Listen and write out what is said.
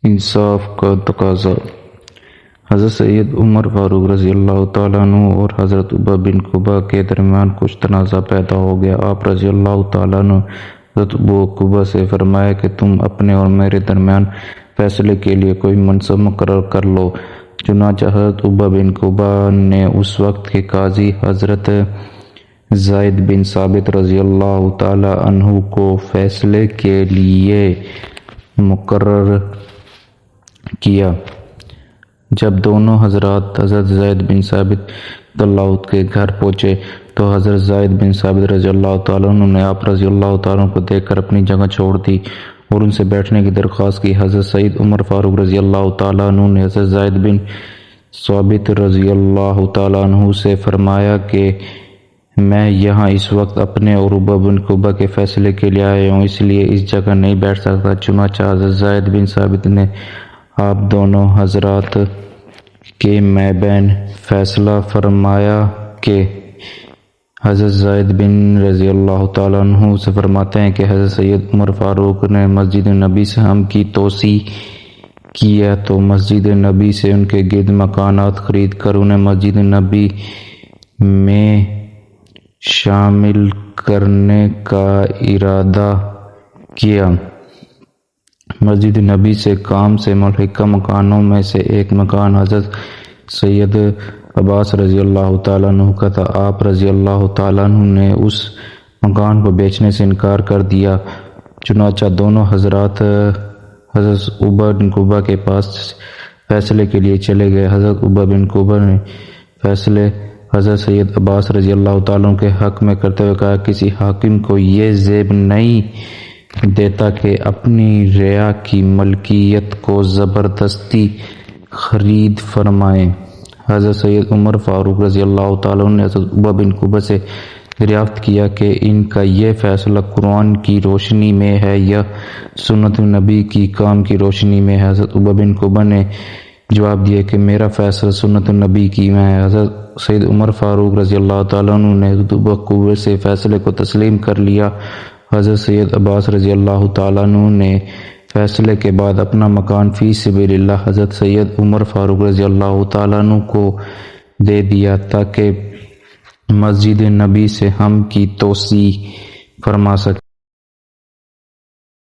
انصاف کا تقاضا۔ حضرت سید عمر فاروق رضی اللہ تعالیٰ عنہ اور حضرت عبیہ بن قبہ کے درمیان کچھ تنازع پیدا ہو گیا۔ آپ رضی اللہ تعالیٰ عنہ حضرت عبیہ سے فرمایا کہ تم اپنے اور میرے درمیان فیصلے کے لیے کوئی منصب مقرر کر لو۔ چنانچہ حضرت عبیہ بن قبہ نے اس وقت کے قاضی حضرت زید بن ثابت رضی اللہ تعالیٰ عنہ کو فیصلے کے لیے مقرر کیا۔ جب دونوں حضرات حضرت زید بن ثابت رضی اللہ عنہ کے گھر پہنچے تو حضرت زید بن ثابت رضی اللہ تعالیٰ عنہ نے آپ رضی اللہ تعالیٰ عنہ کو دیکھ کر اپنی جگہ چھوڑ دی اور ان سے بیٹھنے کی درخواست کی۔ حضرت سید عمر فاروق رضی اللہ تعالیٰ عنہ نے حضرت زید بن ثابت رضی اللہ تعالیٰ عنہ سے فرمایا کہ میں یہاں اس وقت اپنے اور عبیہ بن قبہ کے فیصلے کے لیے آیا ہوں، اس لیے اس جگہ نہیں بیٹھ سکتا۔ چنانچہ حضرت زید بن ثابت نے آپ دونوں حضرات کے مابین فیصلہ فرمایا کہ حضرت زید بن رضی اللہ تعالیٰ عنہ سے فرماتے ہیں کہ حضرت سید عمر فاروق نے مسجد نبی سے ہم کی توسیع کی ہے، تو مسجد نبی سے ان کے گرد مکانات خرید کر انہیں مسجد نبی میں شامل کرنے کا ارادہ کیا۔ مسجد نبی سے کام سے ملحقہ مکانوں میں سے ایک مکان حضرت سید عباس رضی اللہ تعالیٰ عنہ کا تھا۔ آپ رضی اللہ تعالیٰ عنہ نے اس مکان کو بیچنے سے انکار کر دیا۔ چنانچہ دونوں حضرات حضرت عبیہ بن قبہ کے پاس فیصلے کے لیے چلے گئے۔ حضرت عبیہ بن قبہ نے فیصلے حضرت سید عباس رضی اللہ تعالیٰ عنہ کے حق میں کرتے ہوئے کہا، کسی حاکم کو یہ زیب نہیں دیتا کہ اپنی رعایا کی ملکیت کو زبردستی خرید فرمائے۔ حضرت سید عمر فاروق رضی اللہ تعالیٰ عنہ نے حضرت عبیہ بن قبہ سے دریافت کیا کہ ان کا یہ فیصلہ قرآن کی روشنی میں ہے یا سنت نبی کی کام کی روشنی میں ہے؟ حضرت عبیہ بن قبہ نے جواب دیا کہ میرا فیصلہ سنت نبی کی میں ہے۔ حضرت سید عمر فاروق رضی اللہ تعالیٰ عنہ نے حضرت عبیہ بن قبہ سے فیصلے کو تسلیم کر لیا۔ حضرت سید عباس رضی اللہ تعالیٰ عنہ نے فیصلے کے بعد اپنا مکان فی سبیل اللہ حضرت سید عمر فاروق رضی اللہ تعالیٰ عنہ کو دے دیا تاکہ مسجد نبی سے ہم کی توسیع فرما سکے۔